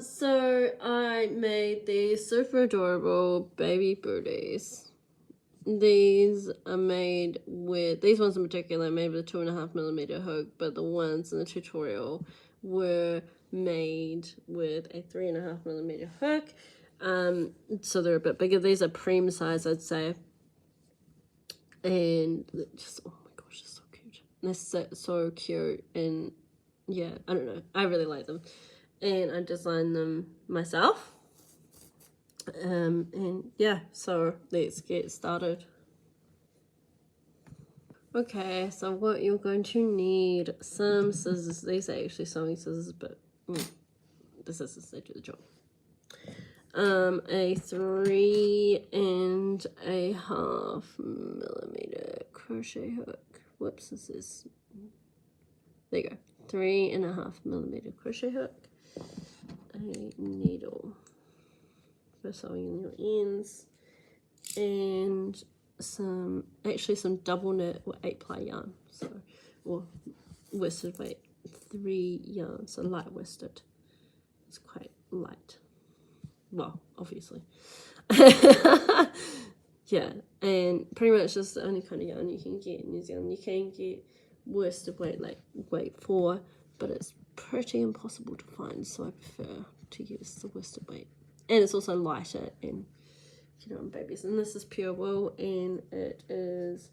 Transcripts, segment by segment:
So I made these super adorable baby booties. These are made with, these ones in particular, made with a 2.5mm hook, but the ones in the tutorial were made with a 3.5mm hook. So they're a bit bigger. These are preem size, I'd say. And just, oh my gosh, they're so cute. They're so cute. And yeah, I don't know. I really like them. And I designed them myself. And yeah, so let's get started. Okay, so what you're going to need, some scissors. These are actually sewing scissors, but the scissors, they do the job. A 3.5mm crochet hook. Whoops, this is, there you go. 3.5mm crochet hook. A needle for sewing in your ends, and some double knit or 8-ply yarn, so, or worsted weight 3 yarns, so light worsted. It's quite light, well, obviously. Yeah, and pretty much just the only kind of yarn you can get in New Zealand. You can get worsted weight, like weight 4, but it's pretty impossible to find, so I prefer to use the worsted weight. And it's also lighter and, you know, on babies. And this is pure wool, and it is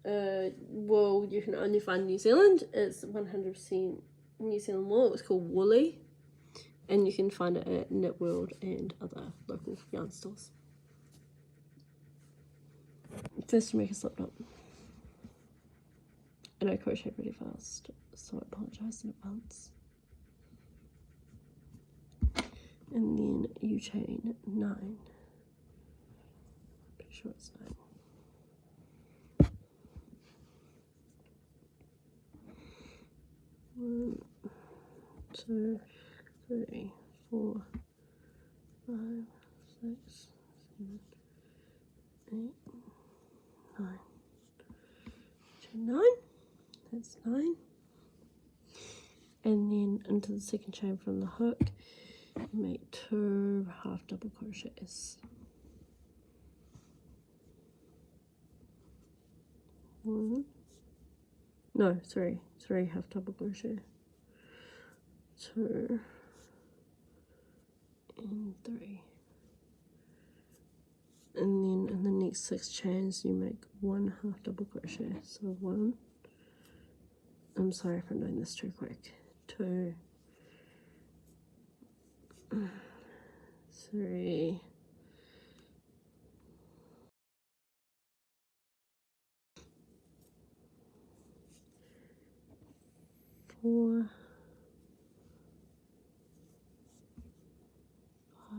wool you can only find in New Zealand. It's 100% New Zealand wool. It's called Woolly, and you can find it at Knit World and other local yarn stores. First, to make a slip knot, and I crochet pretty fast, so I apologise in advance. And then you chain 9. Pretty sure it's 9. 1, 2, 3, 4, 5, 6, 7, 8, 9. Chain 9. That's 9. And then into the second chain from the hook, you make 2 half double crochets. 1, no, 3 half double crochet. 2 and 3. And then in the next 6 chains you make 1 half double crochet. So 1, I'm sorry if I'm doing this too quick, 2, 3, 4, 5,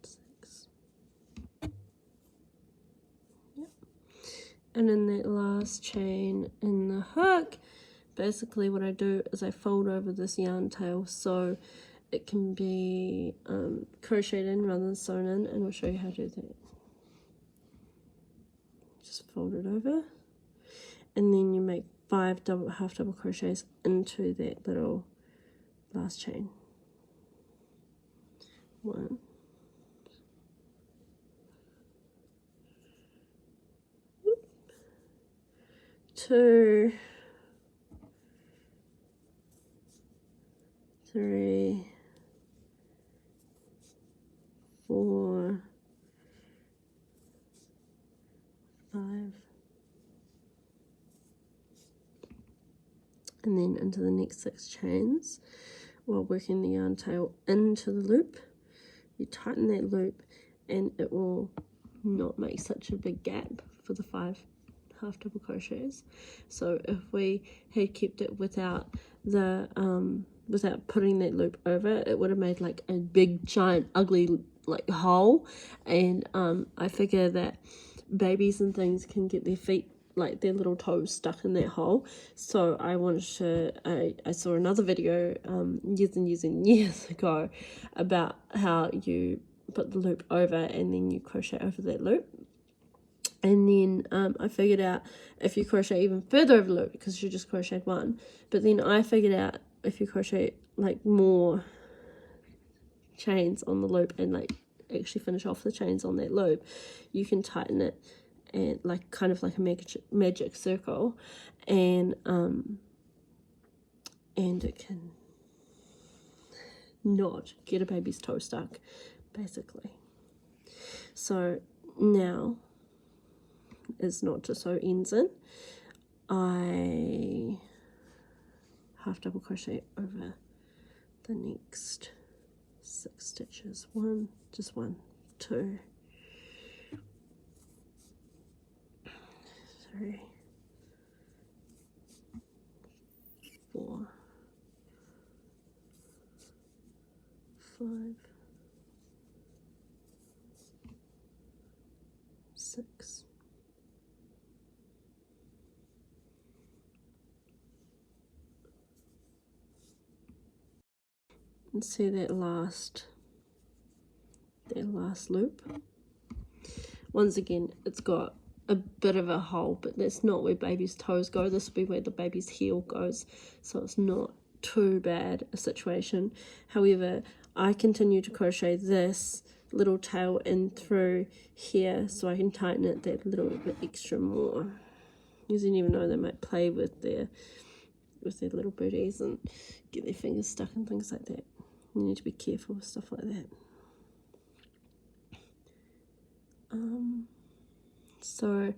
6. Yep. And in that last chain in the hook, basically what I do is I fold over this yarn tail so it can be crocheted in rather than sewn in, and I'll show you how to do that. Just fold it over, and then you make 5 half double crochets into that little last chain. 1, 2, 3, 4, 5, and then into the next 6 chains while working the yarn tail into the loop. You tighten that loop and it will not make such a big gap for the 5 half double crochets. So if we had kept it without the without putting that loop over, it would have made like a big giant ugly like hole, and I figure that babies and things can get their feet, like their little toes, stuck in that hole. So I wanted to, I saw another video years ago about how you put the loop over and then you crochet over that loop. And then I figured out if you crochet even further over the loop, because you just crocheted one, but then I figured out if you crochet like more chains on the loop and like actually finish off the chains on that loop, you can tighten it and like kind of like a magic circle, and it can not get a baby's toe stuck, basically. So now is not to sew ends in. I half double crochet over the next 6 stitches. 1, 2, 3, 4, 5, 6. And see that last loop. Once again, it's got a bit of a hole, but that's not where baby's toes go. This will be where the baby's heel goes, so it's not too bad a situation. However, I continue to crochet this little tail in through here so I can tighten it that little bit extra more, because you never know, they might play with their little booties and get their fingers stuck and things like that. You need to be careful with stuff like that. So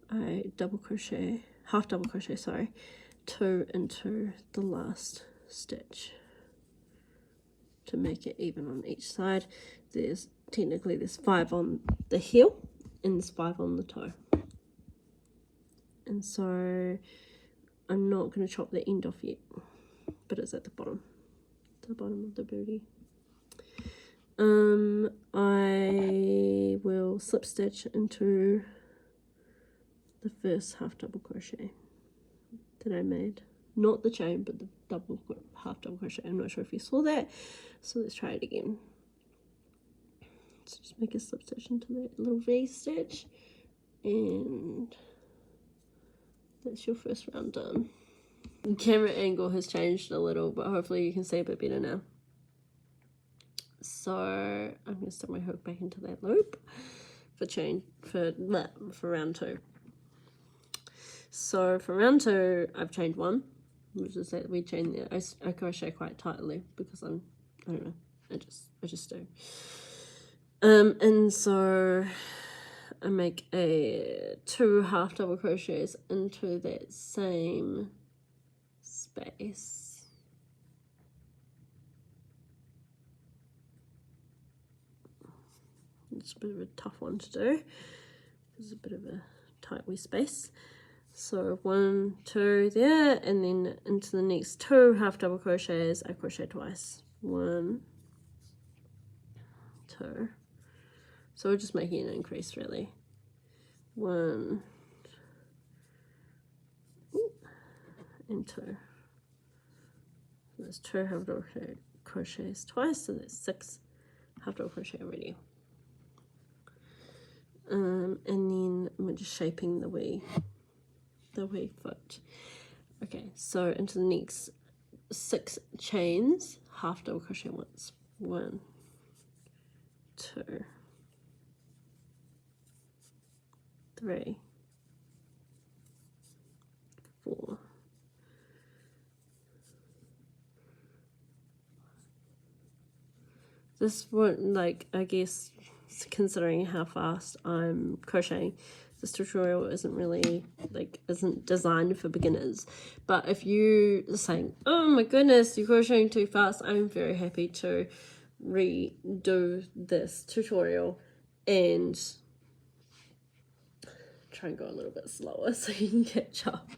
I half double crochet, 2 into the last stitch to make it even on each side. There's 5 on the heel and there's 5 on the toe. And so I'm not going to chop the end off yet, but it's at the bottom of the booty. I will slip stitch into the first half double crochet that I made, not the chain but the half double crochet. I'm not sure if you saw that, so let's try it again. So just make a slip stitch into that little V stitch, and that's your first round done. The camera angle has changed a little, but hopefully you can see a bit better now. So I'm going to stick my hook back into that loop for round 2. So for round 2, I've chained 1, which is that we chain there. I crochet quite tightly because I don't know, I just do. And so I make 2 half double crochets into that same space. It's a bit of a tough one to do. There's a bit of a tight wee space. So 1, 2 there, and then into the next 2 half double crochets, I crochet twice. 1, 2. So we're just making an increase really. 1 and 2. So there's 2 half double crochets twice, so that's 6 half double crochet already. And then I'm just shaping the wee foot. Okay, so into the next 6 chains, half double crochet once. 1, 2, 3, 4, 5. This one, like, I guess considering how fast I'm crocheting, this tutorial isn't designed for beginners. But if you are saying, oh my goodness, you're crocheting too fast, I'm very happy to redo this tutorial and try and go a little bit slower so you can catch up.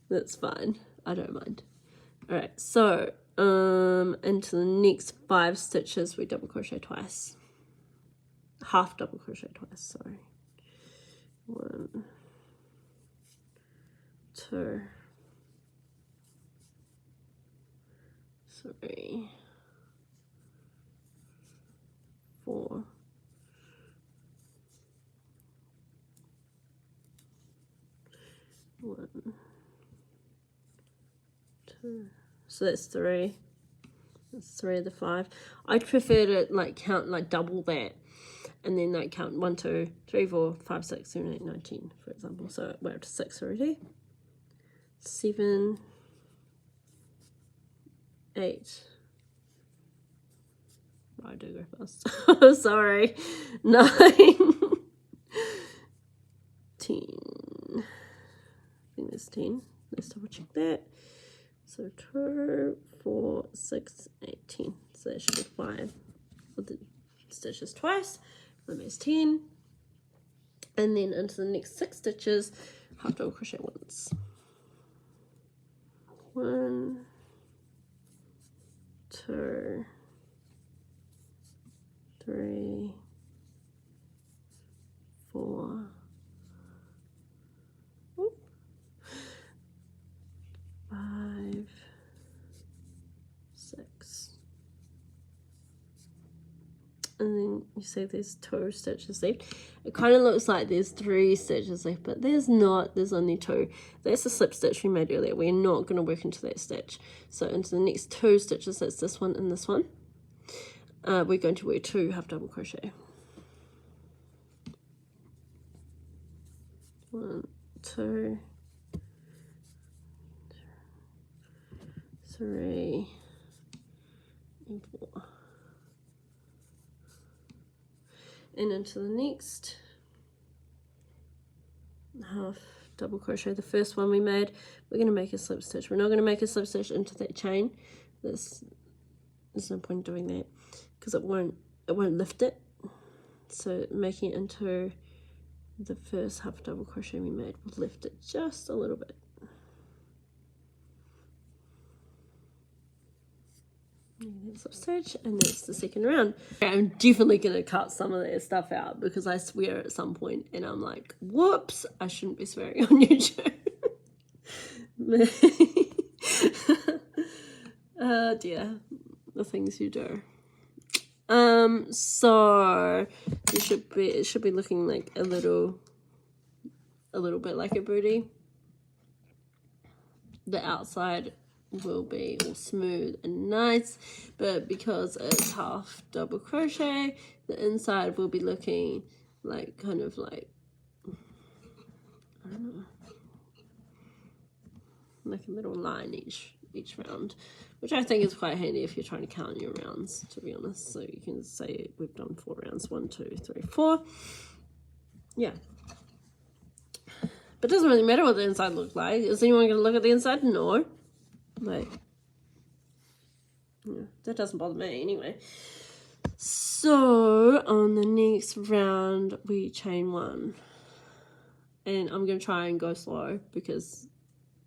That's fine, I don't mind. Alright, so into the next 5 stitches we double crochet twice. Half double crochet twice, sorry. 1, 2, 3, 4, So that's 3. That's 3 of the 5. I'd prefer to like count like double that, and then like count 1, 2, 3, 4, 5, 6, 7, 8, 9, 10, for example. So we're up to 6 already. 7, 8. I do go fast. Sorry. 9, 10. I think there's 10. Let's double check that. So 2, 4, 6, 8, 10. So that should be 5 with the stitches twice. Almost 10. And then into the next 6 stitches, half double crochet once. 1, 2, 3, 4, 5, 6. And then you see there's 2 stitches left. It kind of looks like there's 3 stitches left, but there's not. There's only 2. That's the slip stitch we made earlier. We're not going to work into that stitch. So into the next 2 stitches, that's this one and this one, we're going to work 2 half double crochet. 1, 2, 3, and 4. And into the next half double crochet, the first one we made, we're going to make a slip stitch. We're not going to make a slip stitch into that chain. There's no point doing that because it won't lift it. So making it into the first half double crochet we made will lift it just a little bit. Slip stitch, and that's the second round. I'm definitely going to cut some of that stuff out because I swear at some point and I'm like, whoops, I shouldn't be swearing on YouTube. Oh dear, the things you do. So it should be looking like a little bit like a booty. The outside will be all smooth and nice, but because it's half double crochet, the inside will be looking like kind of like, I don't know, like a little line each round, which I think is quite handy if you're trying to count your rounds, to be honest. So you can say we've done 4 rounds, 1, 2, 3, 4. Yeah, but it doesn't really matter what the inside looks like. Is anyone going to look at the inside? No. Like, yeah, that doesn't bother me anyway. So on the next round we chain 1, and I'm going to try and go slow because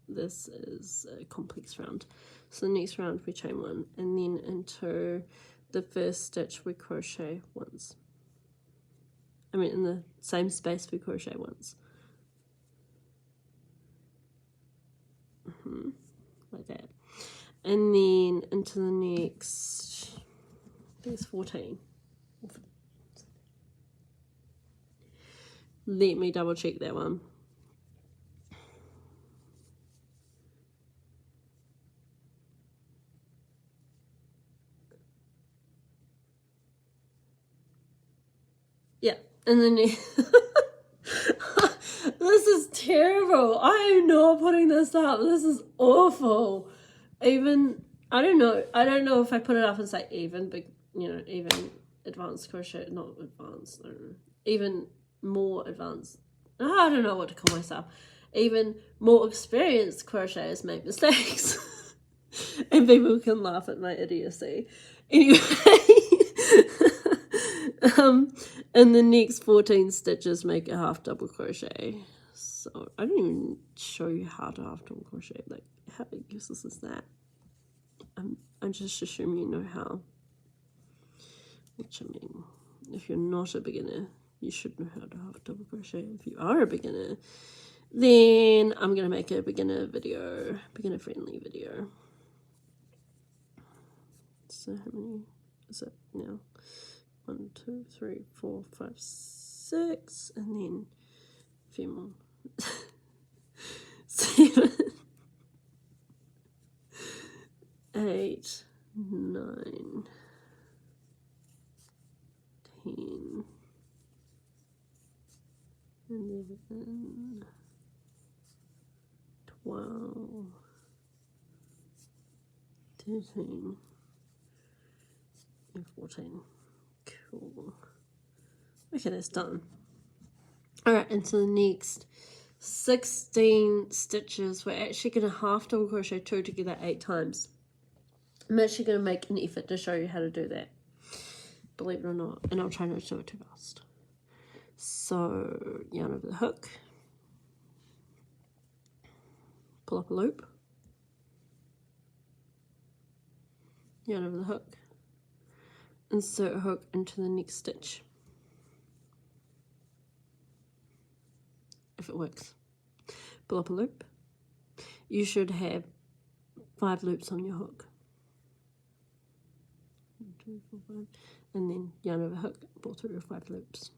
this is a complex round. So the next round we chain 1, and then into the first stitch we crochet once. I mean in the same space we crochet once. Like that. And then into the next, there's 14. Let me double check that one. Yeah, and then this is terrible. I am not putting this up. This is awful. Even, I don't know if I put it up and say even, but you know, even advanced crochet, not advanced, I don't know, even more advanced, I don't know what to call myself, even more experienced crocheters make mistakes. And people can laugh at my idiocy. Anyway, and the next 14 stitches make a half double crochet. So I didn't even show you how to half double crochet. Like, how useless is that? I just assume you know how. Which, I mean, if you're not a beginner, you should know how to half double crochet. If you are a beginner, then I'm going to make a beginner friendly video. So how many is it now? 1, 2, 3, 4, 5, 6, and then a few more. 7, 8, 9, 10, 11, 12, 13, and 14. Cool. Okay, that's done. Alright, and so the next 16 stitches, we're actually going to half double crochet 2 together 8 times. I'm actually going to make an effort to show you how to do that, believe it or not, and I'll try not to do it too fast. So, yarn over the hook, pull up a loop, yarn over the hook, insert a hook into the next stitch, if it works. Pull up a loop. You should have 5 loops on your hook. 1, 2, 4, 5, and then yarn over hook, pull through 5 loops.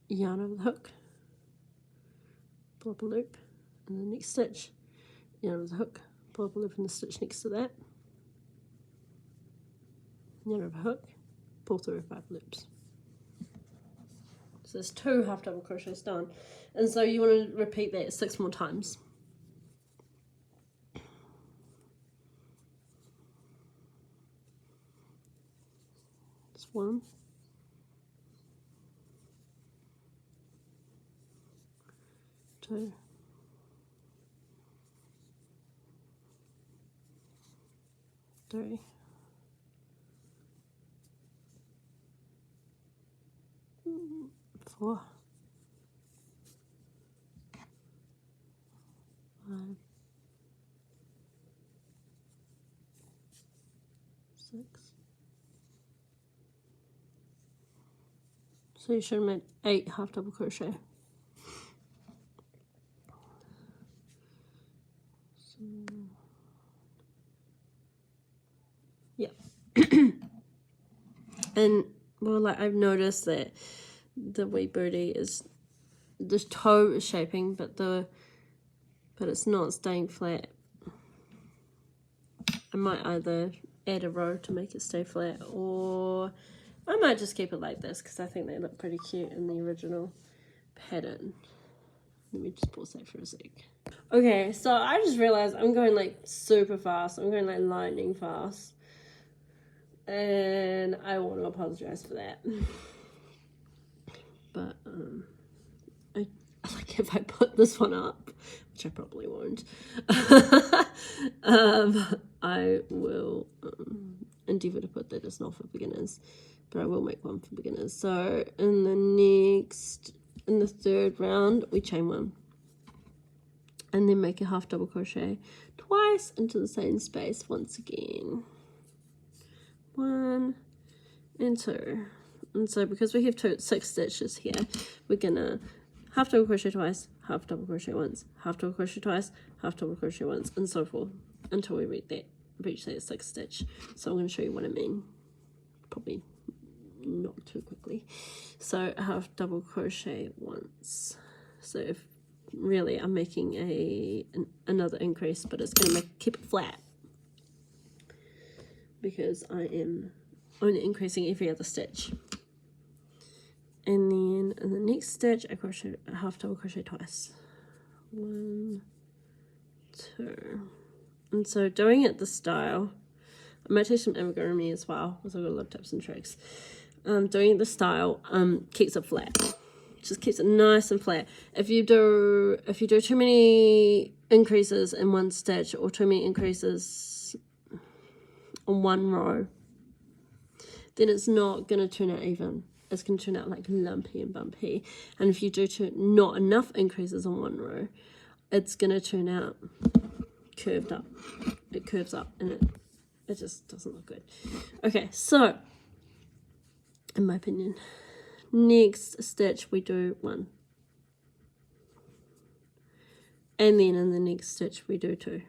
Yarn over the hook, pull up a loop in the next stitch, yarn over the hook, pull up a loop in the stitch next to that, yarn over hook, pull through 5 loops. So there's 2 half double crochets done, and so you want to repeat that 6 more times. Just 1, 2, 3, 4, 5, 6. So you should make 8 half double crochet. So, yeah. And well, like I've noticed that the wee booty is, the toe is shaping, but it's not staying flat. I might either add a row to make it stay flat, or I might just keep it like this because I think they look pretty cute in the original pattern. Let me just pause that for a sec. Okay, so I just realized I'm going like super fast. I'm going like lightning fast. And I want to apologize for that. But I like, if I put this one up, which I probably won't, I will endeavor to put that as not for beginners, but I will make one for beginners. So in the third round, we chain 1, and then make a half double crochet twice into the same space once again. 1 and 2. And so because we have 6 stitches here, we're gonna half double crochet twice, half double crochet once, half double crochet twice, half double crochet once, and so forth until we reach that 6th stitch. So I'm going to show you what I mean, probably not too quickly. So half double crochet once. So if really I'm making another increase, but it's going to keep it flat because I am only increasing every other stitch. And then in the next stitch, I crochet a half double crochet twice. 1, 2. And so doing it this style, I might teach some amigurumi as well, because I've got a lot of tips and tricks. Doing it this style keeps it flat. Just keeps it nice and flat. If you do too many increases in one stitch or too many increases on one row, then it's not going to turn out even. It's going to turn out like lumpy and bumpy. And if you do not enough increases on one row, it's going to turn out curved up. It curves up and it just doesn't look good. Okay, so in my opinion, next stitch we do 1. And then in the next stitch we do 2.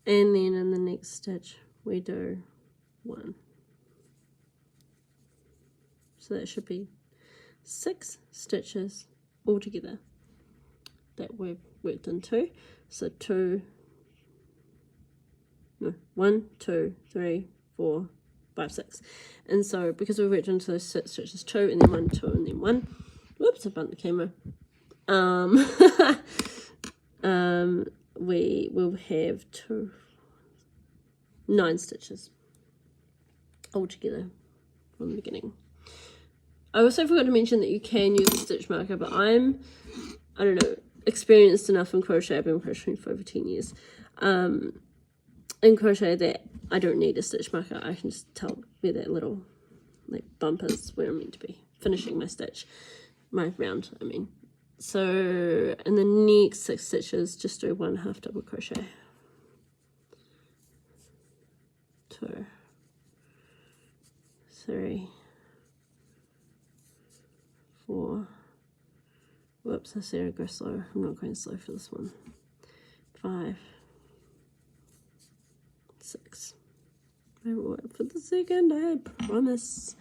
And then in the next stitch we do 1. So that should be 6 stitches altogether that we've worked into. So 1, 2, 3, 4, 5, 6. And so because we worked into those 6 stitches, 2 and then 1, 2 and then 1. Whoops, I bumped the camera. We will have 9 stitches altogether from the beginning. I also forgot to mention that you can use a stitch marker, but I don't know, experienced enough in crochet. I've been crocheting for over 10 years. In crochet that I don't need a stitch marker. I can just tell where that little like bump is, where I'm meant to be finishing my stitch, my round, I mean. So in the next 6 stitches, just do 1 half double crochet, 2, 3, 4, whoops, I said I'd go slow. I'm not going slow for this one. 5, 6. I will wait for the second, I promise.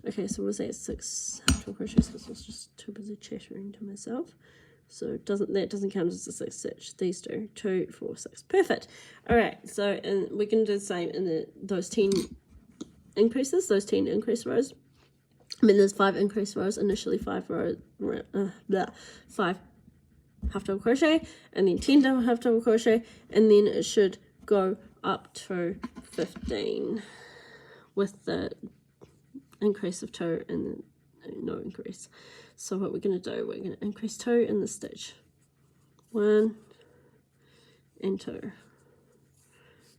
Okay, so we'll say 6 half double crochets because I was just too busy chattering to myself. So that doesn't count as a 6 stitch. These do 2, 4, 6. Perfect. All right. So and we can do the same in those 10 increases, those 10 increase rows. I mean, there's 5 increase rows initially, 5 rows, 5 half double crochet, and then 10 half double crochet, and then it should go up to 15 with the increase of 2 and no increase. So what we're going to do, we're going to increase 2 in the stitch, 1 and 2,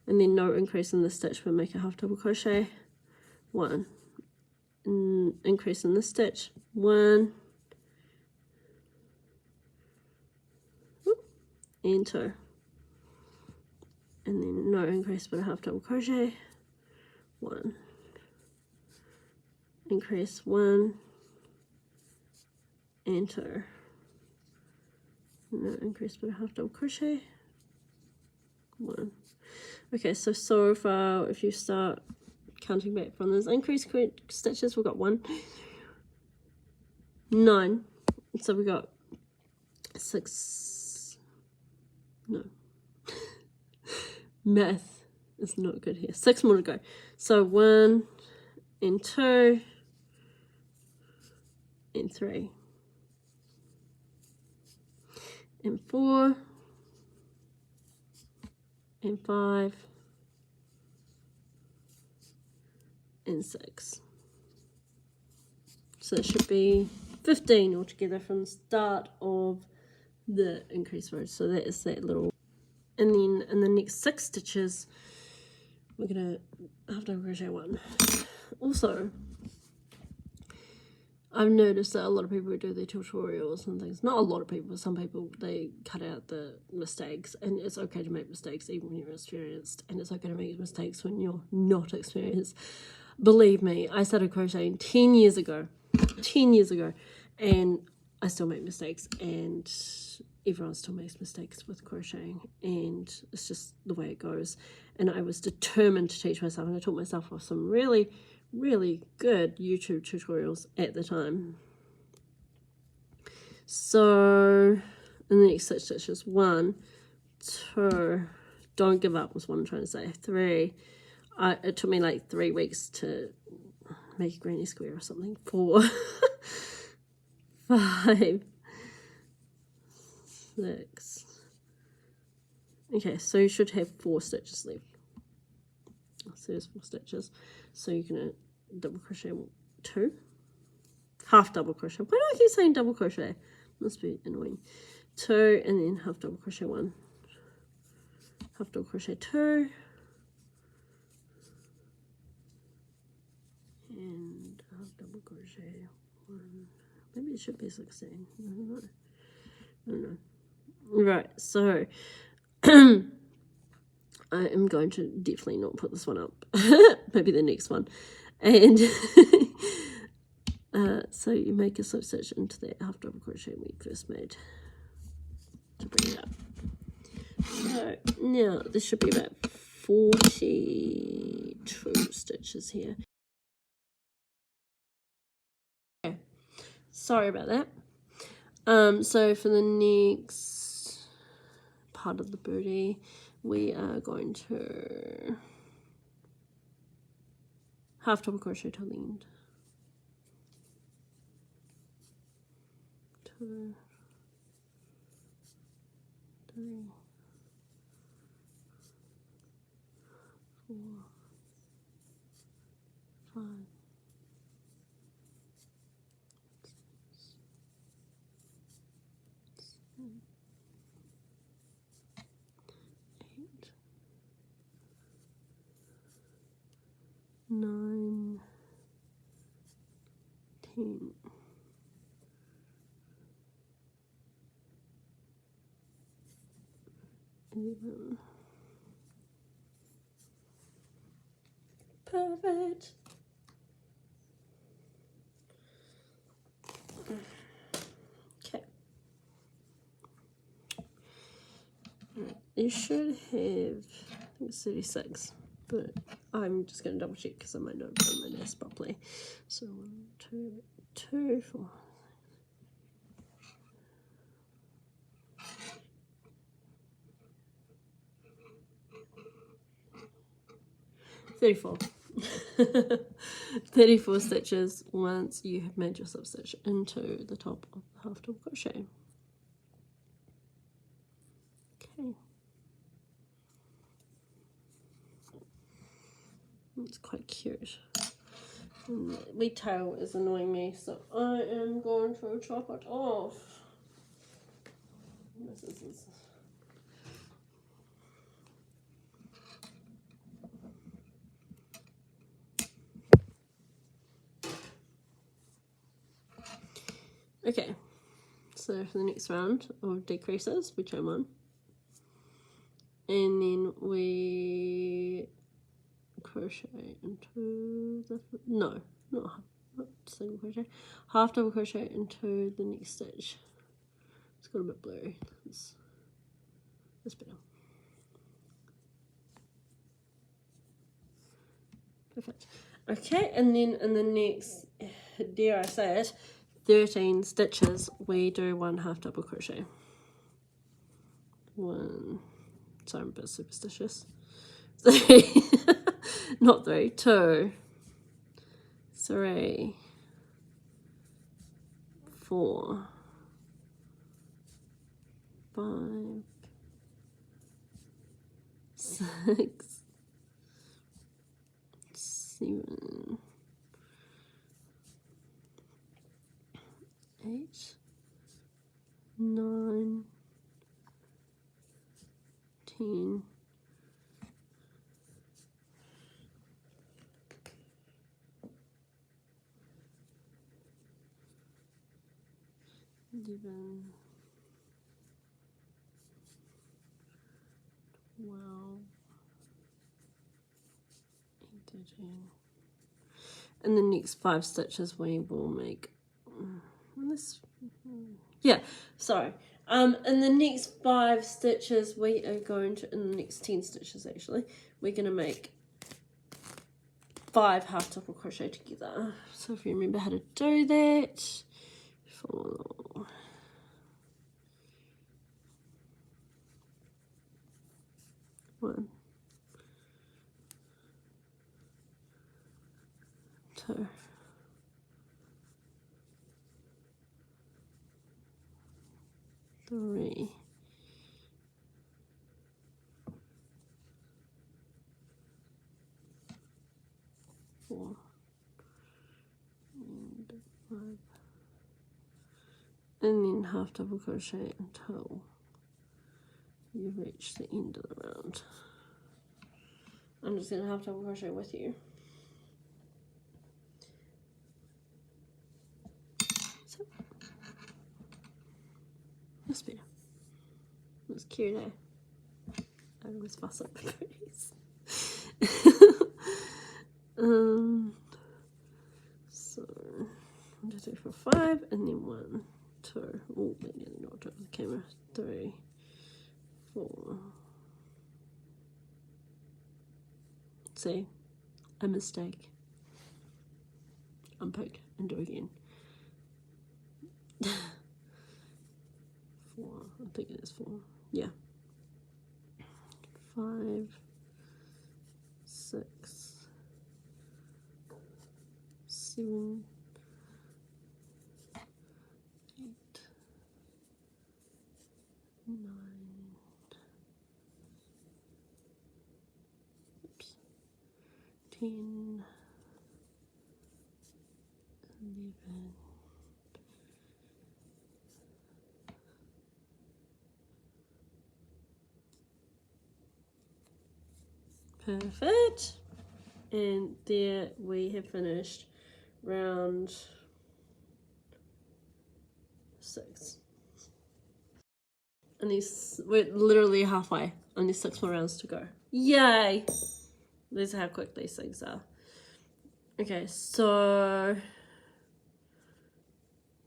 and then no increase in the stitch. We'll make a half double crochet, 1, increase in the stitch, 1 and 2, and then no increase but a half double crochet, 1, increase, 1 and 2, no increase but a half double crochet, 1. Okay, so far if you start counting back from those increased stitches, we've got 1, 9, so we got 6, no, math is not good here, 6 more to go. So 1 and 2 and 3 and 4 and 5 and 6. So it should be 15 altogether from the start of the increase row. So that is that little, and then in the next 6 stitches we're gonna half double crochet 1. Also, I've noticed that a lot of people who do their tutorials and things, not a lot of people, but some people, they cut out the mistakes, and it's okay to make mistakes even when you're experienced, and it's okay to make mistakes when you're not experienced. Believe me, I started crocheting 10 years ago, and I still make mistakes, and everyone still makes mistakes with crocheting, and it's just the way it goes. And I was determined to teach myself, and I taught myself off some really good YouTube tutorials at the time. So in the next 6 stitches, 1, 2, don't give up was what I'm trying to say, 3, it took me like 3 weeks to make a granny square or something, 4, 5, 6, okay, so you should have 4 stitches left. So there's 4 stitches, so you're gonna double crochet 2, half double crochet, why do I keep saying double crochet, must be annoying, 2, and then half double crochet 1, half double crochet 2, and half double crochet 1, maybe it should be 16, I don't know, right, so I am going to definitely not put this one up, maybe the next one, and so you make a slip stitch into that half double crochet we first made to bring it up. So now this should be about 42 stitches here. Sorry about that. So for the next part of the booty, we are going to half double crochet till the end. 2, 3, 4, 5, 6, 7, 8, 9, 10, 11. Perfect. Okay. You should have, I think it's 36, but I'm just going to double check because I might not have done my nails properly. So 1, 2, 2, 4. 34. 34 stitches once you have made your slip stitch into the top of the half double crochet. Okay. It's quite cute. And the wee tail is annoying me, so I am going to chop it off. This is okay, so for the next round of decreases, we chain 1, and then we crochet into the, no, not single crochet, half double crochet into the next stitch. It's got a bit blurry. That's better. Perfect. Okay, and then in the next, dare I say it, 13 stitches, we do 1 half double crochet. 1, sorry, I'm a bit superstitious. 3, not 3, 2, 3, 4, 5, 6, 7, 8, 9, 10, 11, 12, 13. In the next 5 stitches we will make this, yeah, sorry, in the next 5 stitches we are going to, in the next 10 stitches actually, we're going to make 5 half double crochet together. So if you remember how to do that, 4, 1, 2, 3, 4, and 5, and then half double crochet until you reach the end of the round. I'm just going to half double crochet with you. So, that's better. That's cute, eh? I always fuss up the goodies. So 1, 2, 3, 4, 5, and then 1, 2. Oh, I nearly knocked over the camera. 3, 4. See, a mistake. Unpick and do again. 4, I think it is 4, yeah. 5, 6, 7, 8, 9, oops, 10, 11, perfect. And there we have finished round 6. And we're literally halfway. Only 6 more rounds to go. Yay! This is how quick these things are. Okay, so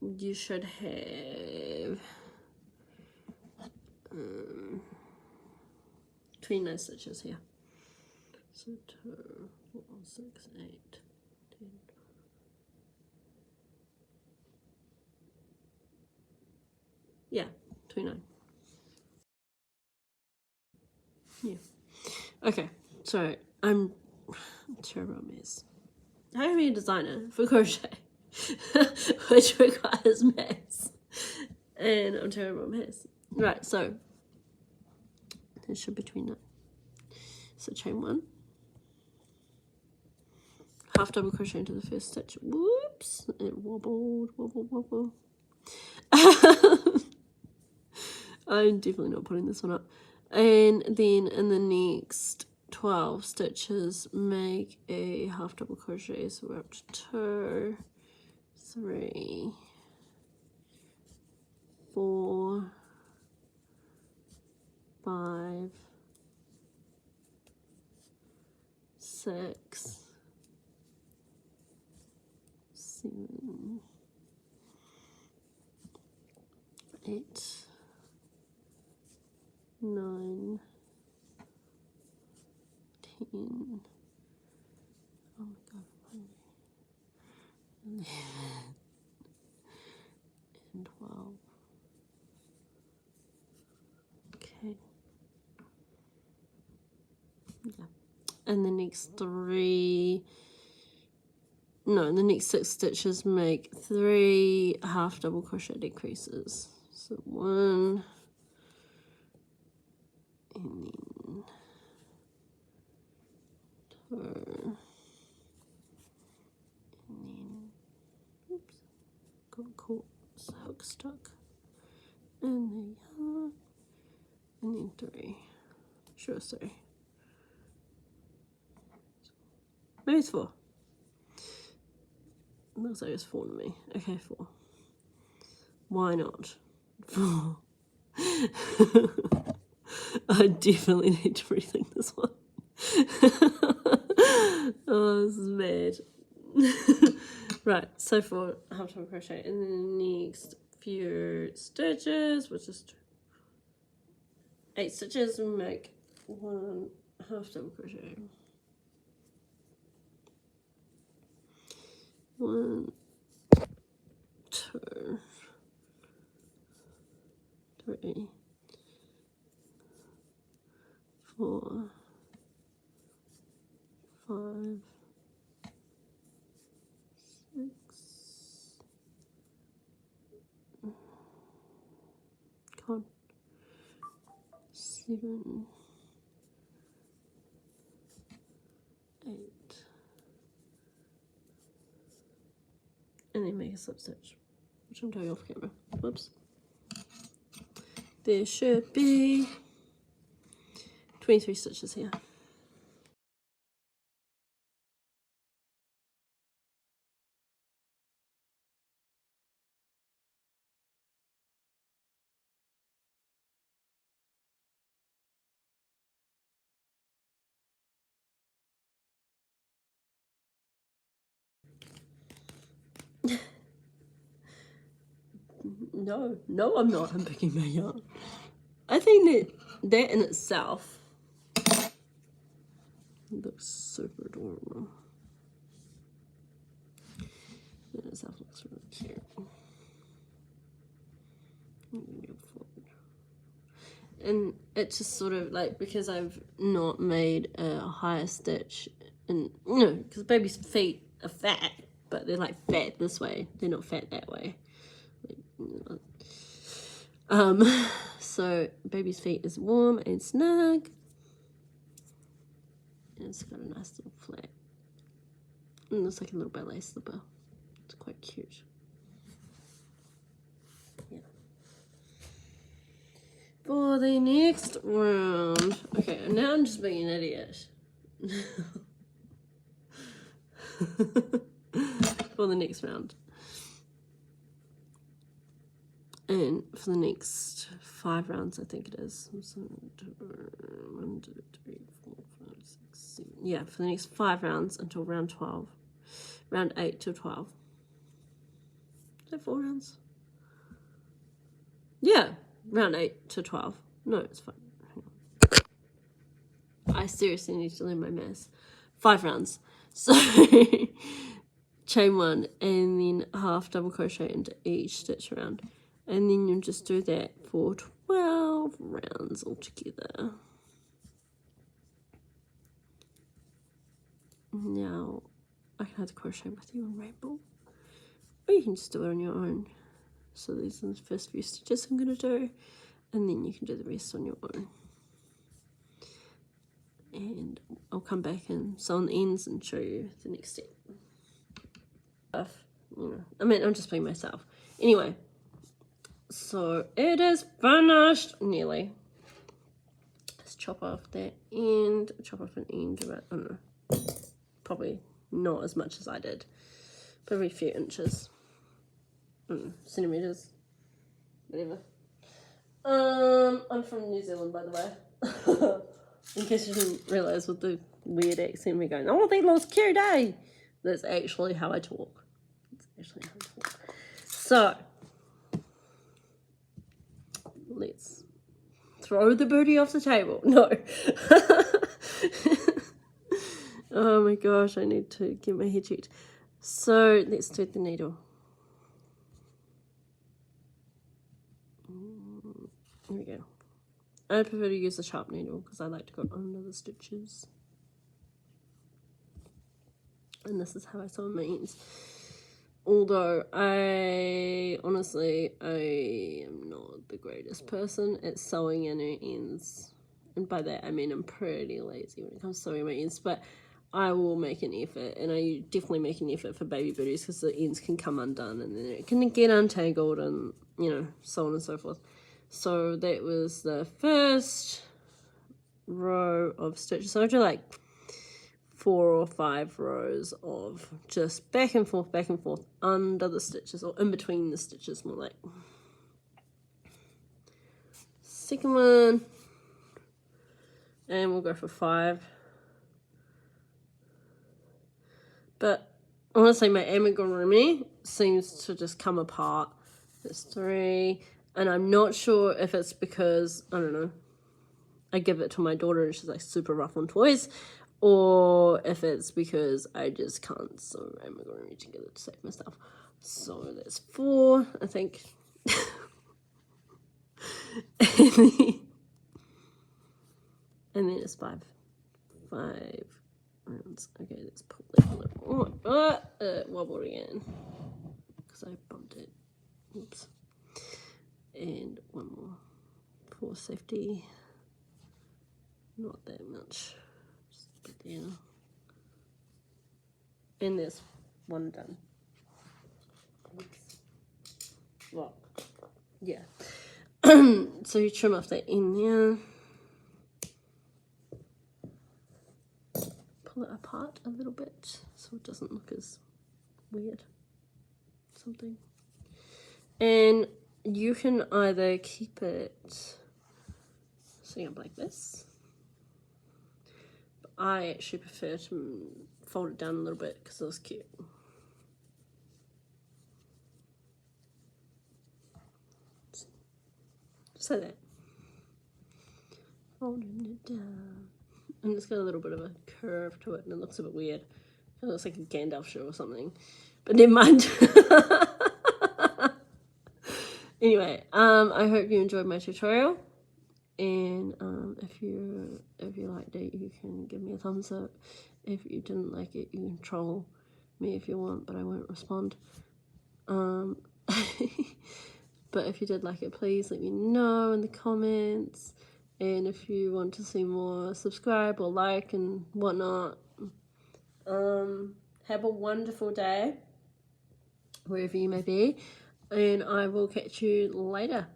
you should have 29 stitches here. So 2, 4, 6, 8, 10. Yeah, 29. Yeah. Okay, so I'm terrible at maths. How am I a designer for crochet? Which requires maths. And I'm terrible at maths. Right, so it should be 29. So chain 1. Half double crochet into the first stitch. Whoops! It wobbled, wobble, wobble. I'm definitely not putting this one up. And then in the next 12 stitches, make a half double crochet. So we're up to 2, 3, 4, 5, 6, 7, 8, 9, 10. Oh my god, I'm hungry. 11 and 12. Okay. Yeah. And the next the next 6 stitches make 3 half double crochet decreases. So 1, and then 2, and then, oops, got caught, hook stuck in the yarn, and then 3. Sure, sorry. Maybe it's 4. It looks like it's 4 to me. Okay, 4. Why not? 4. I definitely need to rethink this one. Oh, this is bad. Right, so for half double crochet in the next few stitches, which is 8 stitches, we make 1 half double crochet. 1, 2, 3, 4, 5, 6. Come on. 7, 8. And then make a slip stitch, which I'm doing off camera. Whoops. There should be 23 stitches here. No, I'm not unpicking my yarn. I think that in itself looks super adorable. That itself looks really cute. and it's just sort of like, because I've not made a higher stitch, and because baby's feet are fat, but they're like fat this way, they're not fat that way. So baby's feet is warm and snug, and it's got a nice little flat, and it's like a little ballet slipper. It's quite cute. Yeah. For the next round, okay, now I'm just being an idiot. For the next round, and for the next 5 rounds, I think it is. 1, 2, 3, 4, 5, 6, 7. Yeah, for the next 5 rounds until round 12, round 8 till 12. Is that 4 rounds? Yeah, round 8 to 12. No, it's fine. I seriously need to learn my maths. 5 rounds. So chain 1 and then half double crochet into each stitch round, and then you'll just do that for 12 rounds altogether. Now I can either crochet with you on rainbow, or you can just do it on your own. So these are the first few stitches I'm going to do, and then you can do the rest on your own. And I'll come back and sew on the ends and show you the next step. I mean, I'm just being myself. Anyway, so it is finished, nearly. Let's chop off that end, chop off an end about, I don't know, probably not as much as I did, probably a few inches, centimeters, whatever. I'm from New Zealand, by the way. In case you didn't realise with the weird accent, we're going, oh, they lost cute, eh? That's actually how I talk. That's actually how I talk. So, let's throw the booty off the table. No. Oh my gosh, I need to get my hair checked. So, let's do the needle. Here we go. I prefer to use the sharp needle because I like to go under the stitches. And this is how I sew my ends. Although I am not the greatest person at sewing in her ends. And by that I mean I'm pretty lazy when it comes to sewing my ends. But I will make an effort, and I definitely make an effort for baby booties because the ends can come undone and then it can get untangled and, so on and so forth. So that was the first row of stitches. So I do like 4 or 5 rows of just back and forth under the stitches, or in between the stitches, more like. Second one, and we'll go for 5. But honestly, my amigurumi seems to just come apart. There's 3. And I'm not sure if it's because, I don't know, I give it to my daughter and she's like super rough on toys, or if it's because I just can't sew amigurumi together to save myself. So that's 4, I think. And then it's 5 rounds. Okay, let's pull that a little. Oh, wobbled again because I bumped it. Oops. And 1 more for safety. Not that much. Just get there. And there's 1 done. Oops. Well, yeah. So you trim off that end there. Pull it apart a little bit so it doesn't look as weird. Something. And you can either keep it sitting up like this. But I actually prefer to fold it down a little bit because it looks cute. Just like that. Folding it down. And it's got a little bit of a curve to it and it looks a bit weird. It looks like a Gandalf shoe or something. But never mind. Anyway, I hope you enjoyed my tutorial, And if you liked it, you can give me a thumbs up. If you didn't like it, you can troll me if you want, but I won't respond. But if you did like it, please let me know in the comments. And if you want to see more, subscribe or like and whatnot. Have a wonderful day, wherever you may be. And I will catch you later.